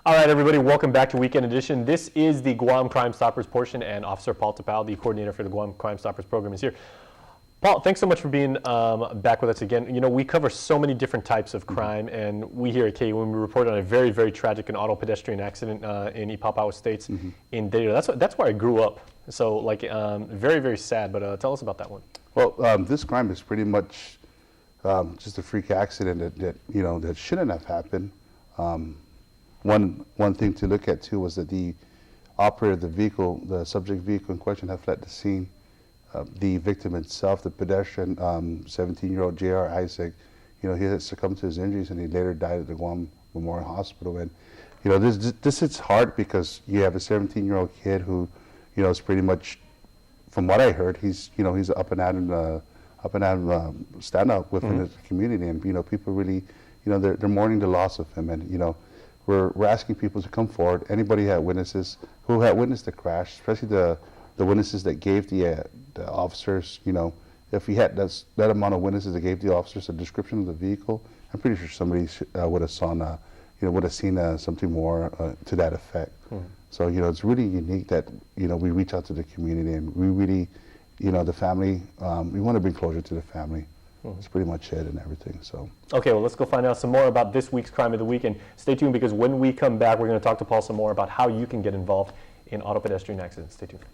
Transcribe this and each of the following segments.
All right, everybody, welcome back to Weekend Edition. This is the Guam Crimestoppers portion, and Officer Paul Tapao, the coordinator for the Guam Crimestoppers program, is here. Paul, thanks so much for being back with us again. You know, we cover so many different types of crime, and we here at KUAM, we report on a very, very tragic and auto pedestrian accident in Ipapao Estates in Dededo. That's where I grew up. So, like, very, very sad, but tell us about that one. Well, this crime is pretty much just a freak accident that shouldn't have happened. One thing to look at too was that the operator of the vehicle, the subject vehicle in question, had fled the scene. The victim itself, the pedestrian, 17-year-old J.R. Isaac, he had succumbed to his injuries and he later died at the Guam Memorial Hospital. And this hits hard because you have a 17-year-old kid who, is pretty much, from what I heard, he's an up and at stand-up within the community, and people really, they're mourning the loss of him, and we're asking people to come forward. Anybody who had witnessed the crash, especially the witnesses that gave the officers, if we had that amount of witnesses that gave the officers a description of the vehicle, I'm pretty sure somebody would have seen something more to that effect. So it's really unique that we reach out to the community, and we really, the family, we want to bring closure to the family. That's pretty much it and everything. So okay, well, let's go find out some more about this week's Crime of the Week, and stay tuned because when we come back, we're going to talk to Paul some more about how you can get involved in auto pedestrian accidents. Stay tuned.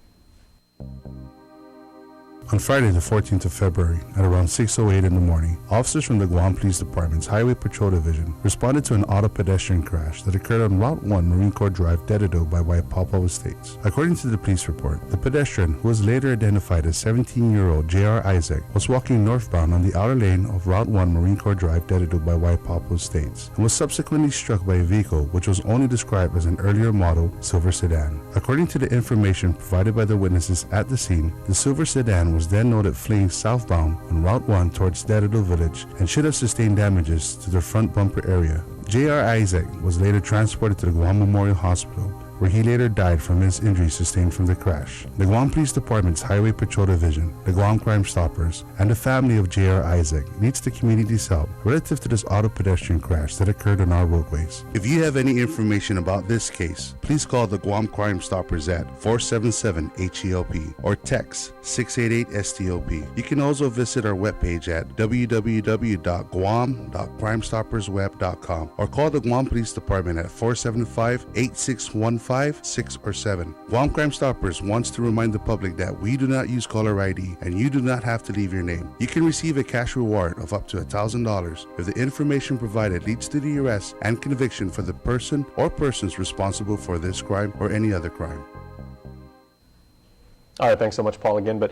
On Friday, the 14th of February, at around 6:08 in the morning, officers from the Guam Police Department's Highway Patrol Division responded to an auto pedestrian crash that occurred on Route 1 Marine Corps Drive, Dededo by Ipapao Estates. According to the police report, the pedestrian, who was later identified as 17-year-old J.R. Isaac, was walking northbound on the outer lane of Route 1 Marine Corps Drive, Dededo by Ipapao Estates, and was subsequently struck by a vehicle which was only described as an earlier model silver sedan. According to the information provided by the witnesses at the scene, the silver sedan was then noted fleeing southbound on Route 1 towards Dededo Village and should have sustained damages to the front bumper area. J.R. Isaac was later transported to the Guam Memorial Hospital, where he later died from his injuries sustained from the crash. The Guam Police Department's Highway Patrol Division, the Guam Crimestoppers, and the family of J.R. Isaac needs the community's help relative to this auto pedestrian crash that occurred on our roadways. If you have any information about this case, please call the Guam Crimestoppers at 477-HELP or text 688-STOP. You can also visit our webpage at www.guam.crimestoppersweb.com or call the Guam Police Department at 475-8615 6 or 7. Guam Crimestoppers wants to remind the public that we do not use caller ID and you do not have to leave your name. You can receive a cash reward of up to $1,000 if the information provided leads to the arrest and conviction for the person or persons responsible for this crime or any other crime. All right, thanks so much, Paul, again. But,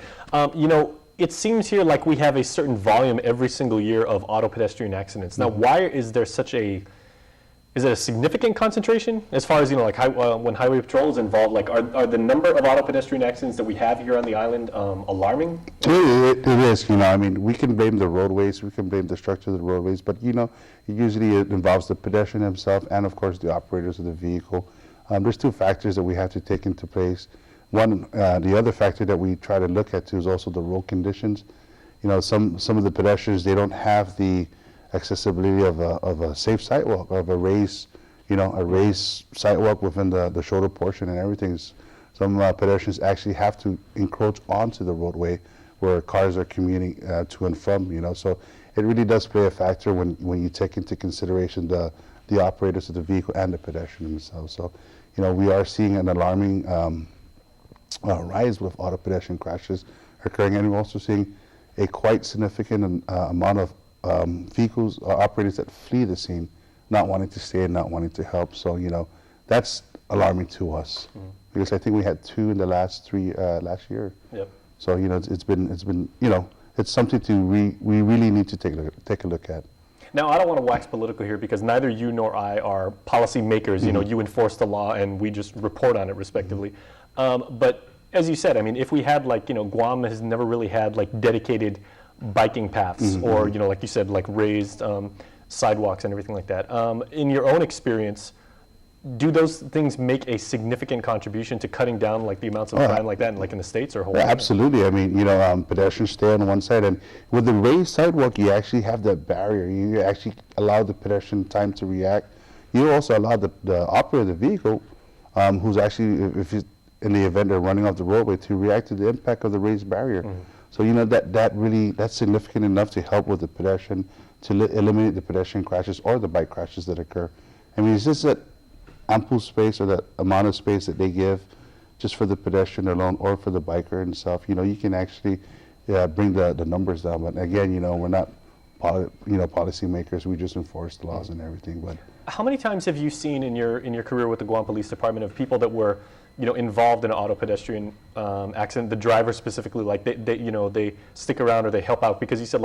it seems here like we have a certain volume every single year of auto pedestrian accidents. Now, why is there is it a significant concentration as far as, like when Highway Patrol is involved? Like, are the number of auto pedestrian accidents that we have here on the island alarming? It is, we can blame the roadways, we can blame the structure of the roadways, but, usually it involves the pedestrian himself and, of course, the operators of the vehicle. There's two factors that we have to take into place. One, the other factor that we try to look at, too, is also the road conditions. Some of the pedestrians, they don't have the accessibility of a safe sidewalk, of a raised sidewalk within the shoulder portion and everything. Some pedestrians actually have to encroach onto the roadway where cars are commuting to and from. So it really does play a factor when you take into consideration the operators of the vehicle and the pedestrian themselves. So we are seeing an alarming rise with auto pedestrian crashes occurring, and we're also seeing a quite significant amount of vehicles operators that flee the scene, not wanting to stay and not wanting to help. So that's alarming to us because I think we had 2 in the last year. Yep. So it's been it's something we really need to take a look at. Now, I don't want to wax political here because neither you nor I are policy makers. You enforce the law and we just report on it respectively. But as you said, if we had Guam has never really had dedicated biking paths or, like you said, raised sidewalks and everything like that. In your own experience, do those things make a significant contribution to cutting down the amounts of crime like that in the States or Hawaii? Yeah, absolutely. Pedestrians stay on one side, and with the raised sidewalk, you actually have that barrier. You actually allow the pedestrian time to react. you also allow the operator of the vehicle, who's actually, if he's in the event they're running off the roadway, to react to the impact of the raised barrier. So that's significant enough to help with the pedestrian, to eliminate the pedestrian crashes or the bike crashes that occur. I mean, it's just that ample space, or that amount of space that they give just for the pedestrian alone or for the biker himself. You can actually bring the numbers down. But again, we're not policy makers. We just enforce the laws and everything. But how many times have you seen in your career with the Guam Police Department of people that were involved in an auto pedestrian accident, the driver specifically, like they stick around or they help out? Because you said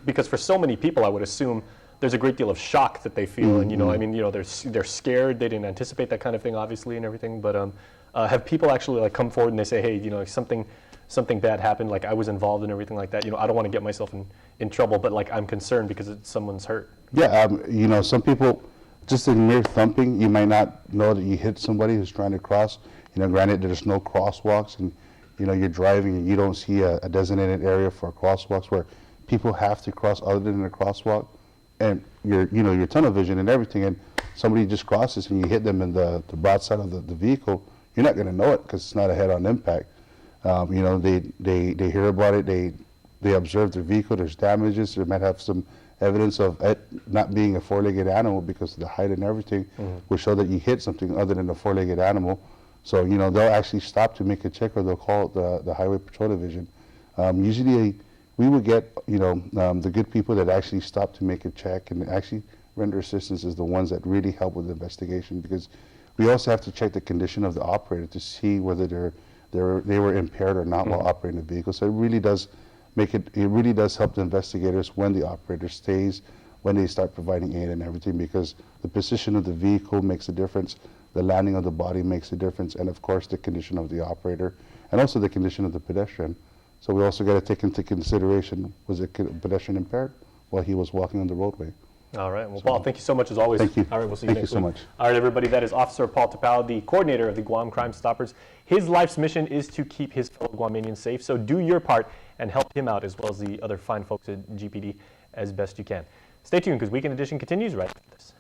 because for so many people, I would assume there's a great deal of shock that they feel, and they're scared, they didn't anticipate that kind of thing, obviously, and everything. But have people actually come forward and they say, hey, something bad happened, like I was involved in everything like that. I don't want to get myself in trouble, but I'm concerned because someone's hurt. Yeah, some people, just in mere thumping, you might not know that you hit somebody who's trying to cross. Granted, there's no crosswalks, and you're driving and you don't see a designated area for crosswalks where people have to cross other than a crosswalk, and your tunnel vision and everything, and somebody just crosses and you hit them in the broadside of the vehicle, you're not going to know it because it's not a head-on impact. They hear about it, they observe their vehicle, there's damages, they might have some evidence of it not being a four-legged animal because of the height and everything, will show that you hit something other than a four-legged animal. So, they'll actually stop to make a check, or they'll call the Highway Patrol Division. Usually, we would get, the good people that actually stop to make a check and actually render assistance is the ones that really help with the investigation, because we also have to check the condition of the operator to see whether they were impaired or not while operating the vehicle. So it really does help the investigators when the operator stays, when they start providing aid and everything, because the position of the vehicle makes a difference, the landing of the body makes a difference, and of course the condition of the operator, and also the condition of the pedestrian. So we also got to take into consideration, was the pedestrian impaired while he was walking on the roadway? All right. Well, Paul, thank you so much as always. Thank you. All right, we'll see you next week. Thank you so much. All right, everybody, that is Officer Paul Tapao, the coordinator of the Guam Crimestoppers. His life's mission is to keep his fellow Guamanians safe, so do your part and help him out, as well as the other fine folks at GPD, as best you can. Stay tuned, because Weekend Edition continues right after this.